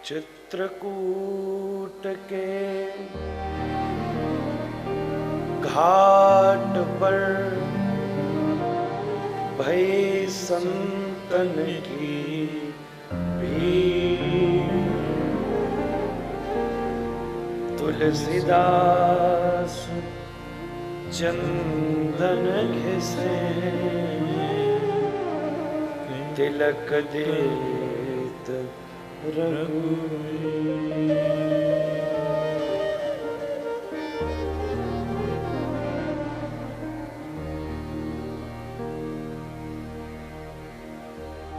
चित्रकूट के घाट पर भई संतन की भीड़, तुलसीदास चंदन घिसे तिलक देत रघुवीर।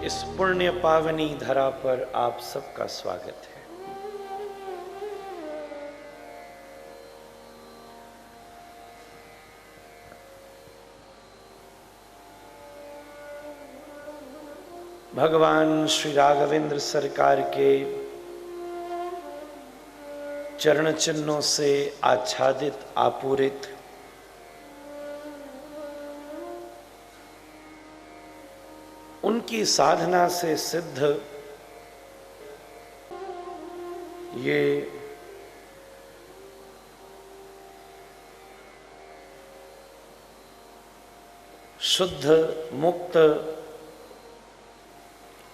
इस पुण्य पावनी धरा पर आप सबका स्वागत है। भगवान श्री राघवेंद्र सरकार के चरण चिन्हों से आच्छादित आपूरित उनकी साधना से सिद्ध ये शुद्ध मुक्त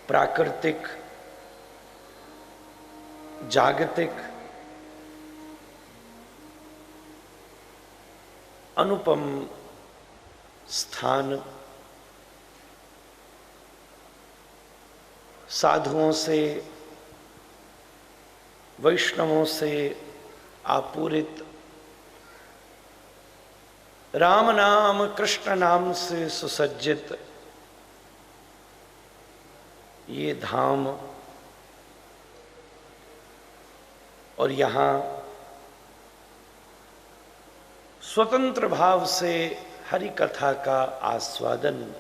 प्राकृतिक जागतिक अनुपम स्थान साधुओं से वैष्णवों से आपूरित, राम नाम कृष्ण नाम से सुसज्जित ये धाम और यहाँ स्वतंत्र भाव से हरि कथा का आस्वादन,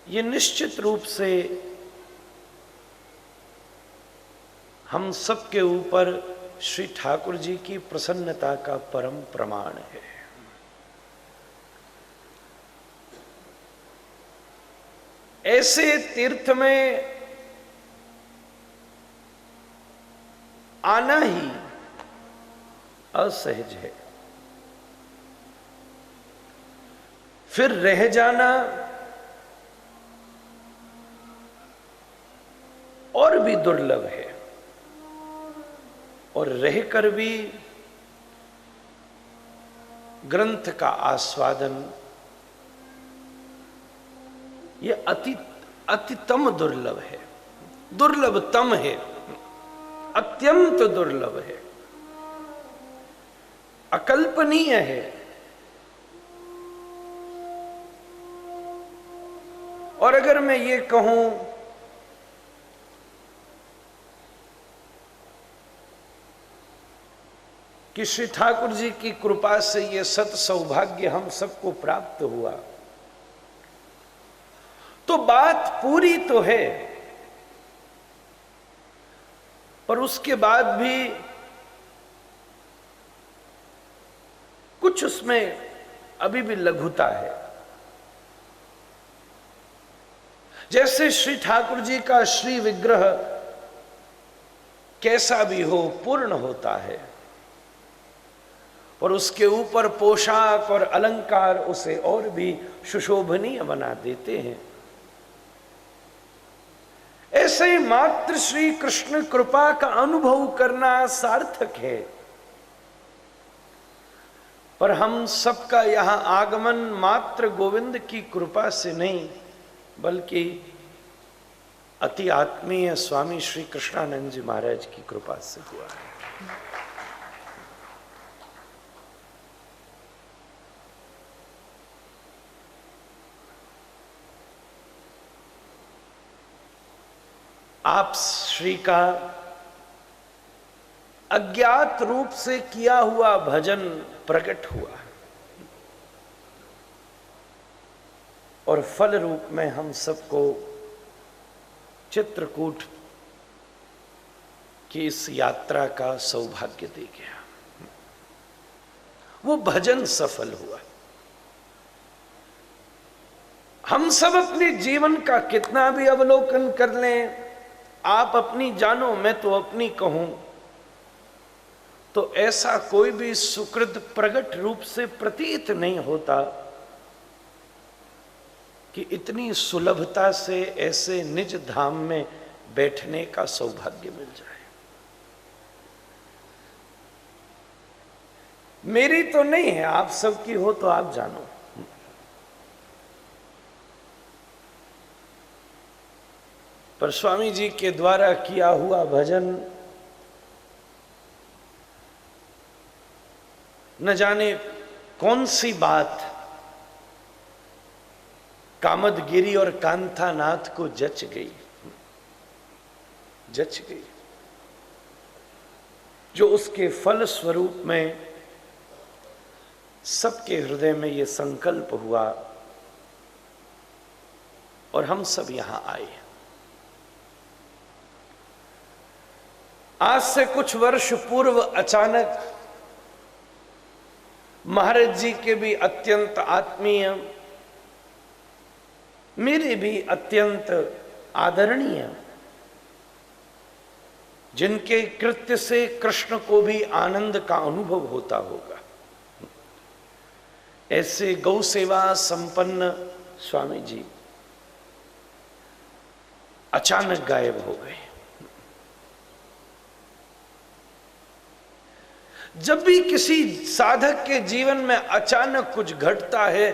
ये निश्चित रूप से हम सबके ऊपर श्री ठाकुर जी की प्रसन्नता का परम प्रमाण है। ऐसे तीर्थ में आना ही असहज है, फिर रह जाना और भी दुर्लभ है, और रहकर भी ग्रंथ का आस्वादन ये अतितम दुर्लभ है, दुर्लभतम है, अत्यंत दुर्लभ है, अकल्पनीय है। और अगर मैं ये कहूं कि श्री ठाकुर जी की कृपा से ये सत सौभाग्य हम सबको प्राप्त हुआ, तो बात पूरी तो है, पर उसके बाद भी कुछ उसमें अभी भी लघुता है। जैसे श्री ठाकुर जी का श्री विग्रह कैसा भी हो पूर्ण होता है, और उसके ऊपर पोशाक और अलंकार उसे और भी सुशोभनीय बना देते हैं। ऐसे ही मात्र श्री कृष्ण कृपा का अनुभव करना सार्थक है। पर हम सबका यहां आगमन मात्र गोविंद की कृपा से नहीं, बल्कि अति आत्मीय स्वामी श्री कृष्णानंद जी महाराज की कृपा से हुआ है। आप श्री का अज्ञात रूप से किया हुआ भजन प्रकट हुआ, और फल रूप में हम सबको चित्रकूट की इस यात्रा का सौभाग्य दे गया। वो भजन सफल हुआ। हम सब अपने जीवन का कितना भी अवलोकन कर लें, आप अपनी जानो मैं तो अपनी कहूं, तो ऐसा कोई भी सुकृत प्रगट रूप से प्रतीत नहीं होता कि इतनी सुलभता से ऐसे निज धाम में बैठने का सौभाग्य मिल जाए। मेरी तो नहीं है, आप सबकी हो तो आप जानो। पर स्वामी जी के द्वारा किया हुआ भजन न जाने कौन सी बात कामदगिरी और कांथानाथ को जच गई, जो उसके फल स्वरूप में सबके हृदय में ये संकल्प हुआ और हम सब यहां आए। आज से कुछ वर्ष पूर्व अचानक महाराज जी के भी अत्यंत आत्मीय, मेरे भी अत्यंत आदरणीय, जिनके कृत्य से कृष्ण को भी आनंद का अनुभव होता होगा, ऐसे गौ सेवा संपन्न स्वामी जी अचानक गायब हो गए। जब भी किसी साधक के जीवन में अचानक कुछ घटता है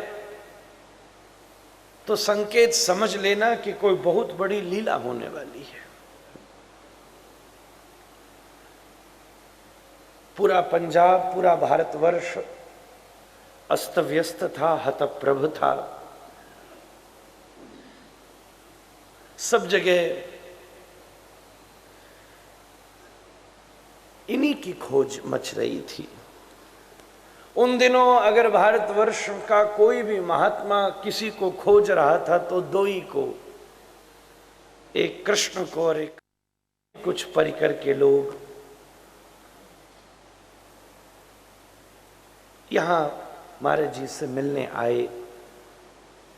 तो संकेत समझ लेना कि कोई बहुत बड़ी लीला होने वाली है। पूरा पंजाब, पूरा भारतवर्ष अस्त व्यस्त था, हतप्रभ था। सब जगह इन्हीं की खोज मच रही थी। उन दिनों अगर भारतवर्ष का कोई भी महात्मा किसी को खोज रहा था तो दो ही को, एक कृष्ण को और एक कुछ परिकर के लोग। यहां महाराज जी से मिलने आए।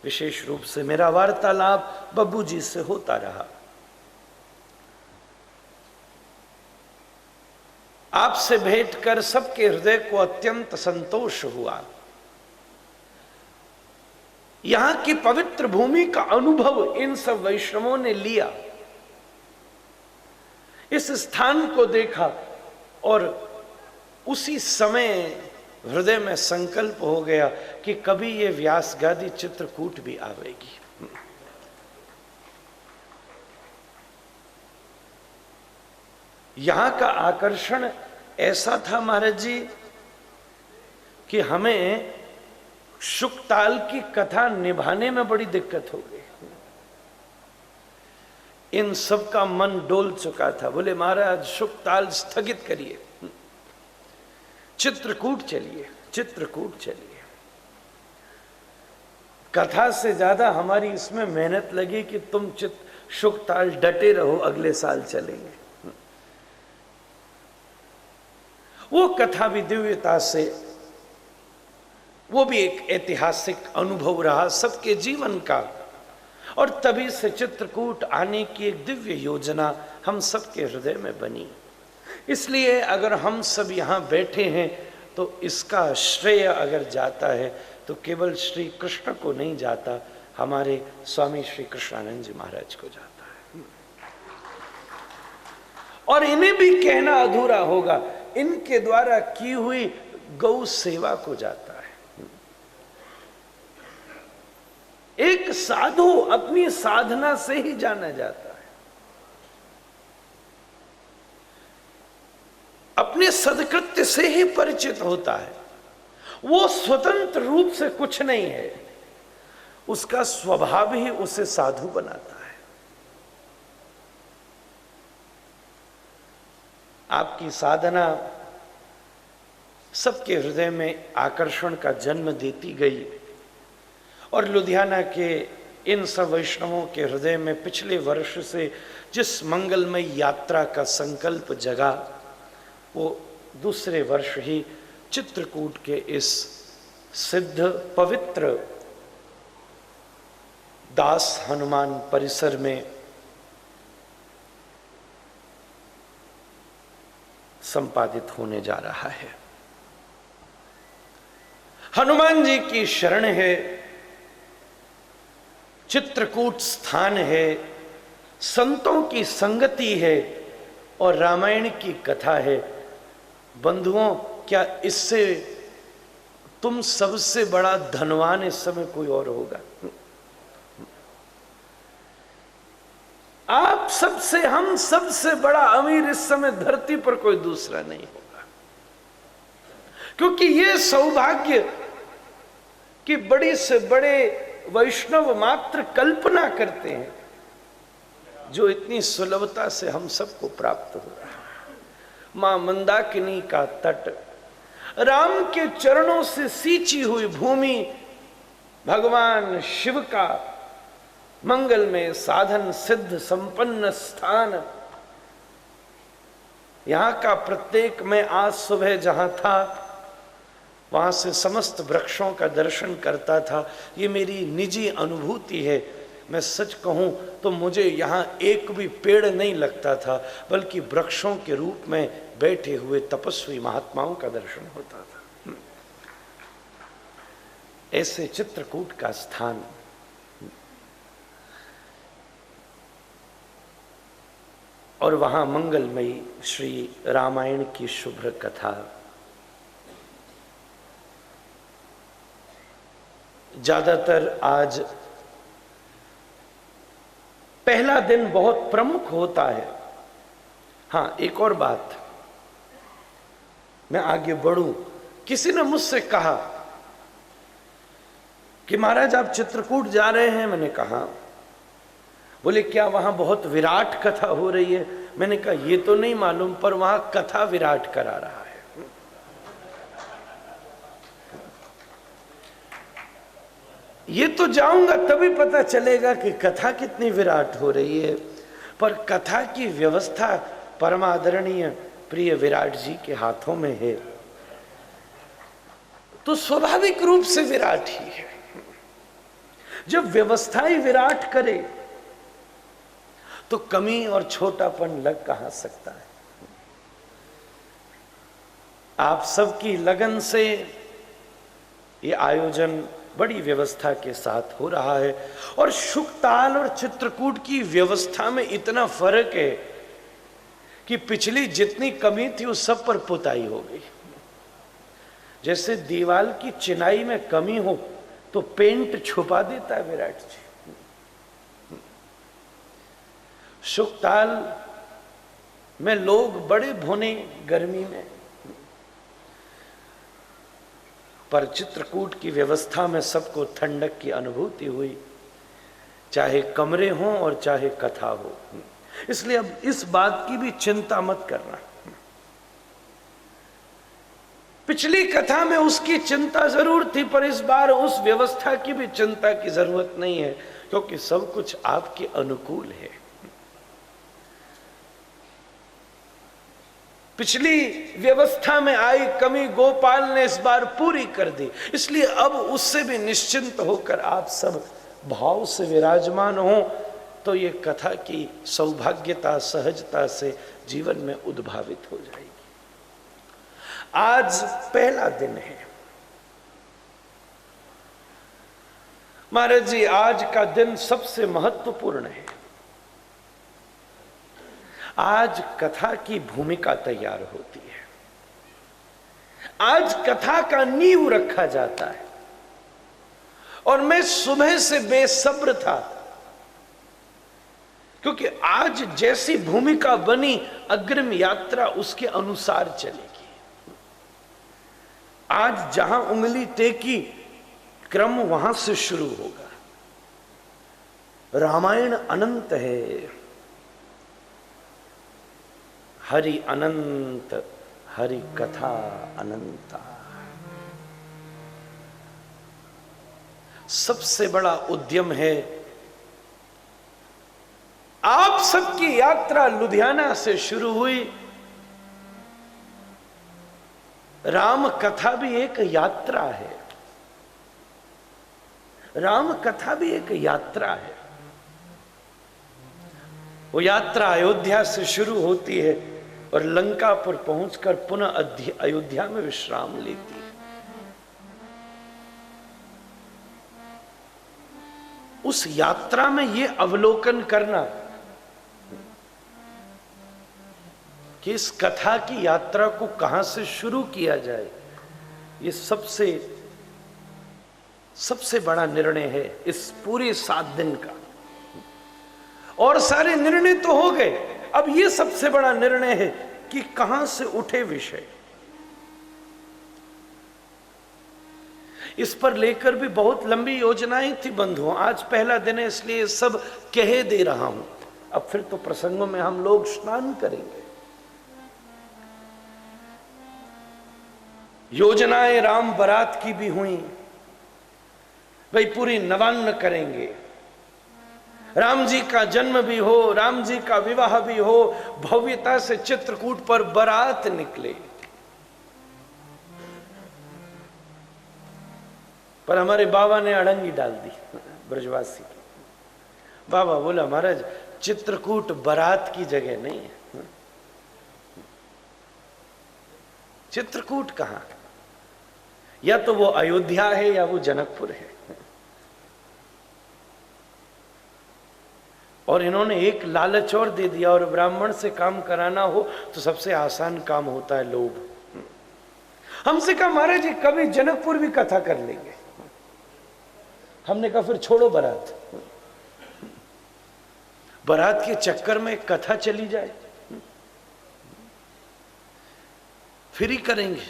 विशेष रूप से मेरा वार्तालाप बब्बू जी से होता रहा। आपसे भेंट कर सबके हृदय को अत्यंत संतोष हुआ। यहां की पवित्र भूमि का अनुभव इन सब वैष्णवों ने लिया, इस स्थान को देखा और उसी समय हृदय में संकल्प हो गया कि कभी ये व्यास गादी चित्रकूट भी आवेगी। यहां का आकर्षण ऐसा था महाराज जी कि हमें शुकताल की कथा निभाने में बड़ी दिक्कत हो गई। इन सब का मन डोल चुका था। बोले महाराज शुकताल स्थगित करिए, चित्रकूट चलिए, चित्रकूट चलिए। कथा से ज्यादा हमारी इसमें मेहनत लगी कि तुम शुकताल डटे रहो, अगले साल चलेंगे। वो कथा भी दिव्यता से, वो भी एक ऐतिहासिक अनुभव रहा सबके जीवन का। और तभी से चित्रकूट आने की एक दिव्य योजना हम सबके हृदय में बनी। इसलिए अगर हम सब यहाँ बैठे हैं तो इसका श्रेय अगर जाता है तो केवल श्री कृष्ण को नहीं जाता, हमारे स्वामी श्री कृष्णानंद जी महाराज को जाता है। और इन्हें भी कहना अधूरा होगा, इनके द्वारा की हुई गौ सेवा को जाता है। एक साधु अपनी साधना से ही जाना जाता है, अपने सदकृत्य से ही परिचित होता है। वो स्वतंत्र रूप से कुछ नहीं है, उसका स्वभाव ही उसे साधु बनाता है। आपकी साधना सबके हृदय में आकर्षण का जन्म देती गई और लुधियाना के इन सब वैष्णवों के हृदय में पिछले वर्ष से जिस मंगलमय यात्रा का संकल्प जगा, वो दूसरे वर्ष ही चित्रकूट के इस सिद्ध पवित्र दास हनुमान परिसर में संपादित होने जा रहा है। हनुमान जी की शरण है, चित्रकूट स्थान है, संतों की संगति है और रामायण की कथा है। बंधुओं, क्या इससे तुम सबसे बड़ा धनवान इस समय कोई और होगा? आप सबसे, हम सबसे बड़ा अमीर इस समय धरती पर कोई दूसरा नहीं होगा, क्योंकि ये सौभाग्य कि बड़ी से बड़े वैष्णव मात्र कल्पना करते हैं, जो इतनी सुलभता से हम सबको प्राप्त हो रहा है। मां मंदाकिनी का तट, राम के चरणों से सींची हुई भूमि, भगवान शिव का मंगल में साधन सिद्ध संपन्न स्थान, यहां का प्रत्येक, मैं आज सुबह जहां था वहां से समस्त वृक्षों का दर्शन करता था। ये मेरी निजी अनुभूति है। मैं सच कहूं तो मुझे यहां एक भी पेड़ नहीं लगता था, बल्कि वृक्षों के रूप में बैठे हुए तपस्वी महात्माओं का दर्शन होता था। ऐसे चित्रकूट का स्थान, और वहां मंगलमयी श्री रामायण की शुभ्र कथा। ज्यादातर आज पहला दिन बहुत प्रमुख होता है। हाँ, एक और बात, मैं आगे बढ़ूं, किसी ने मुझसे कहा कि महाराज आप चित्रकूट जा रहे हैं। मैंने कहा, बोले क्या वहां बहुत विराट कथा हो रही है? मैंने कहा ये तो नहीं मालूम, पर वहां कथा विराट करा रहा है। ये तो जाऊंगा तभी पता चलेगा कि कथा कितनी विराट हो रही है, पर कथा की व्यवस्था परमादरणीय प्रिय विराट जी के हाथों में है, तो स्वाभाविक रूप से विराट ही है। जब व्यवस्था ही विराट करे तो कमी और छोटापन लग कहां सकता है? आप सबकी लगन से ये आयोजन बड़ी व्यवस्था के साथ हो रहा है, और शुकताल और चित्रकूट की व्यवस्था में इतना फर्क है कि पिछली जितनी कमी थी उस सब पर पुताई हो गई। जैसे दीवार की चिनाई में कमी हो तो पेंट छुपा देता है विराट जी। शुकताल में लोग बड़े भुने गर्मी में, पर चित्रकूट की व्यवस्था में सबको ठंडक की अनुभूति हुई, चाहे कमरे हों और चाहे कथा हो। इसलिए अब इस बात की भी चिंता मत करना। पिछली कथा में उसकी चिंता जरूर थी, पर इस बार उस व्यवस्था की भी चिंता की जरूरत नहीं है, क्योंकि सब कुछ आपके अनुकूल है। पिछली व्यवस्था में आई कमी गोपाल ने इस बार पूरी कर दी, इसलिए अब उससे भी निश्चिंत होकर आप सब भाव से विराजमान हो, तो ये कथा की सौभाग्यता सहजता से जीवन में उद्भावित हो जाएगी। आज पहला दिन है महाराज जी, आज का दिन सबसे महत्वपूर्ण है। आज कथा की भूमिका तैयार होती है, आज कथा का नींव रखा जाता है, और मैं सुबह से बेसब्र था, क्योंकि आज जैसी भूमिका बनी अग्रिम यात्रा उसके अनुसार चलेगी। आज जहां उंगली टेकी क्रम वहां से शुरू होगा। रामायण अनंत है, हरि अनंत, हरि कथा अनंता। सबसे बड़ा उद्यम है। आप सबकी यात्रा लुधियाना से शुरू हुई। राम कथा भी एक यात्रा है, राम कथा भी एक यात्रा है। वो यात्रा अयोध्या से शुरू होती है और लंका पर पहुंचकर पुनः अयोध्या में विश्राम लेती। उस यात्रा में ये अवलोकन करना कि इस कथा की यात्रा को कहां से शुरू किया जाए, ये सबसे बड़ा निर्णय है इस पूरे 7 दिन का। और सारे निर्णय तो हो गए, अब ये सबसे बड़ा निर्णय है कि कहां से उठे विषय। इस पर लेकर भी बहुत लंबी योजनाएं थी बंधुओं। आज पहला दिन है इसलिए सब कह दे रहा हूं, अब फिर तो प्रसंगों में हम लोग स्नान करेंगे। योजनाएं राम बारात की भी हुई, भाई पूरी नवान्न करेंगे, राम जी का जन्म भी हो, राम जी का विवाह भी हो, भव्यता से चित्रकूट पर बारात निकले। पर हमारे बाबा ने अड़ंगी डाल दी ब्रजवासी की। बाबा बोला महाराज चित्रकूट बारात की जगह नहीं है। चित्रकूट कहां, या तो वो अयोध्या है या वो जनकपुर है। और इन्होंने एक लालच और दे दिया, और ब्राह्मण से काम कराना हो तो सबसे आसान काम होता है लोभ। हमसे कहा महाराज जी कभी जनकपुर भी कथा कर लेंगे। हमने कहा फिर छोड़ो बारात, बारात के चक्कर में कथा चली जाए, फिर ही करेंगे।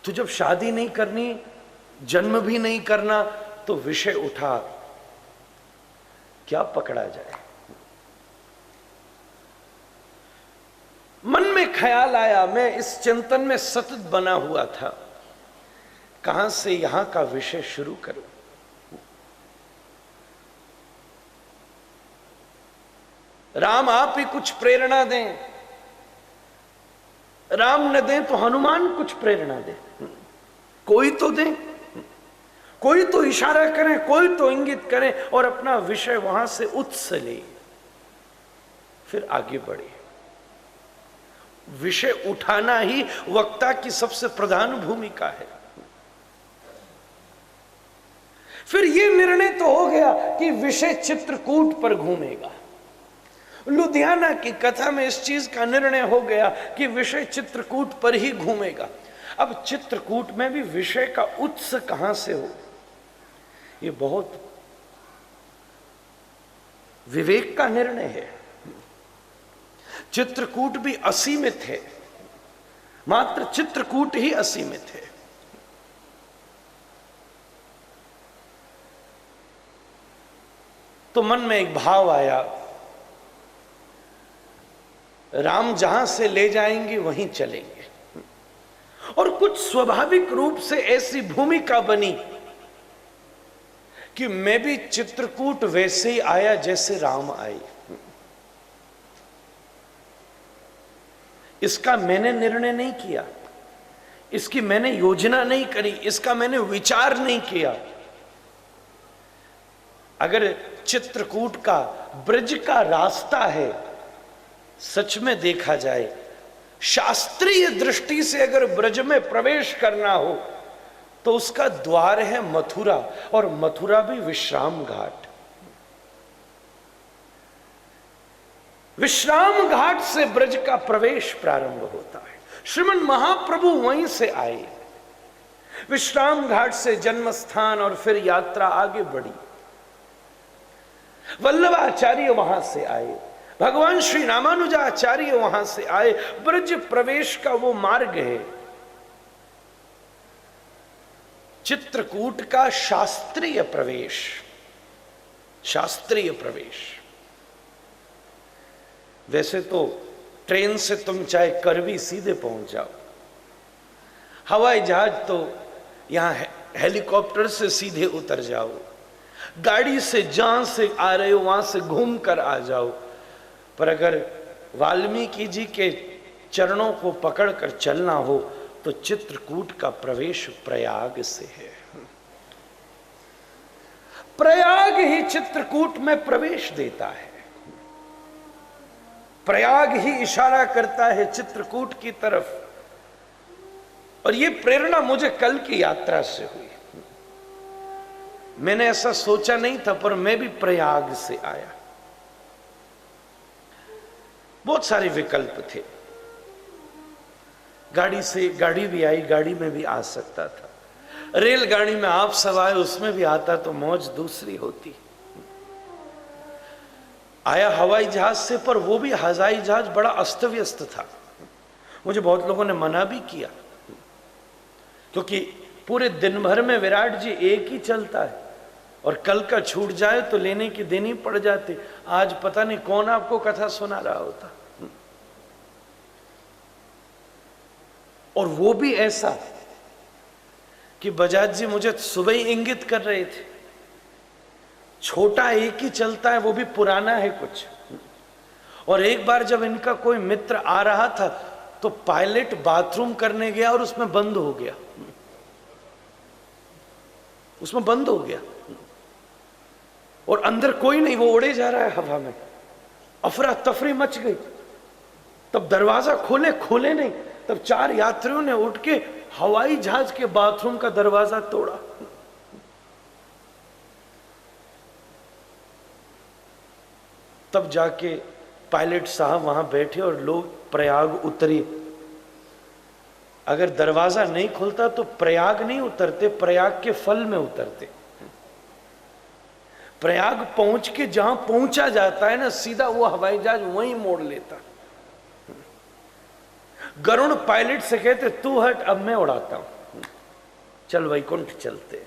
तो जब शादी नहीं करनी, जन्म भी नहीं करना, तो विषय उठा क्या पकड़ा जाए। मन में ख्याल आया, मैं इस चिंतन में सतत बना हुआ था, कहां से यहां का विषय शुरू करूं। राम आप ही कुछ प्रेरणा दें, राम न दें तो हनुमान कुछ प्रेरणा दें, कोई तो दें, कोई तो इशारा करें, कोई तो इंगित करें और अपना विषय वहां से उत्स ले, फिर आगे बढ़े। विषय उठाना ही वक्ता की सबसे प्रधान भूमिका है। फिर यह निर्णय तो हो गया कि विषय चित्रकूट पर घूमेगा। लुधियाना की कथा में इस चीज का निर्णय हो गया कि विषय चित्रकूट पर ही घूमेगा। अब चित्रकूट में भी विषय का उत्स कहां से हो, ये बहुत विवेक का निर्णय है। चित्रकूट भी असीमित है, मात्र चित्रकूट ही असीमित है। तो मन में एक भाव आया, राम जहां से ले जाएंगे वहीं चलेंगे। और कुछ स्वाभाविक रूप से ऐसी भूमिका बनी कि मैं भी चित्रकूट वैसे ही आया जैसे राम आए। इसका मैंने निर्णय नहीं किया, इसकी मैंने योजना नहीं करी, इसका मैंने विचार नहीं किया। अगर चित्रकूट का ब्रज का रास्ता है, सच में देखा जाए शास्त्रीय दृष्टि से अगर ब्रज में प्रवेश करना हो तो उसका द्वार है मथुरा, और मथुरा भी विश्राम घाट। विश्राम घाट से ब्रज का प्रवेश प्रारंभ होता है। श्रीमन महाप्रभु वहीं से आए, विश्राम घाट से जन्म स्थान, और फिर यात्रा आगे बढ़ी। वल्लभाचार्य वहां से आए, भगवान श्री रामानुजाचार्य वहां से आए। ब्रज प्रवेश का वो मार्ग है। चित्रकूट का शास्त्रीय प्रवेश, शास्त्रीय प्रवेश। वैसे तो ट्रेन से तुम चाहे करवी सीधे पहुंच जाओ, हवाई जहाज तो यहां हेलीकॉप्टर से सीधे उतर जाओ, गाड़ी से जहां से आ रहे हो वहां से घूम कर आ जाओ। पर अगर वाल्मीकि जी के चरणों को पकड़कर चलना हो तो चित्रकूट का प्रवेश प्रयाग से है। प्रयाग ही चित्रकूट में प्रवेश देता है, प्रयाग ही इशारा करता है चित्रकूट की तरफ। और ये प्रेरणा मुझे कल की यात्रा से हुई। मैंने ऐसा सोचा नहीं था, पर मैं भी प्रयाग से आया। बहुत सारे विकल्प थे, गाड़ी से, गाड़ी भी आई, गाड़ी में भी आ सकता था, रेलगाड़ी में आप सब आए उसमें भी आता तो मौज दूसरी होती। आया हवाई जहाज से, पर वो भी हवाई जहाज बड़ा अस्त व्यस्त था। मुझे बहुत लोगों ने मना भी किया, क्योंकि पूरे दिन भर में विराट जी एक ही चलता है, और कल का छूट जाए तो लेने की देनी पड़ जाती। आज पता नहीं कौन आपको कथा सुना रहा होता। और वो भी ऐसा कि बजाज जी मुझे सुबह ही इंगित कर रहे थे, छोटा एक ही चलता है, वो भी पुराना है कुछ। और एक बार जब इनका कोई मित्र आ रहा था तो पायलट बाथरूम करने गया और उसमें बंद हो गया, उसमें बंद हो गया, और अंदर कोई नहीं, वो उड़े जा रहा है हवा में। अफरा तफरी मच गई। तब दरवाजा खोले, खोले नहीं, तब 4 यात्रियों ने उठ के हवाई जहाज के बाथरूम का दरवाजा तोड़ा। तब जाके पायलट साहब वहां बैठे और लोग प्रयाग उतरे। अगर दरवाजा नहीं खुलता तो प्रयाग नहीं उतरते, प्रयाग के फल में उतरते। प्रयाग पहुंच के जहां पहुंचा जाता है ना, सीधा वो हवाई जहाज वहीं मोड़ लेता। गरुड़ पायलट से कहते तू हट, अब मैं उड़ाता हूं, चल वैकुंठ चलते।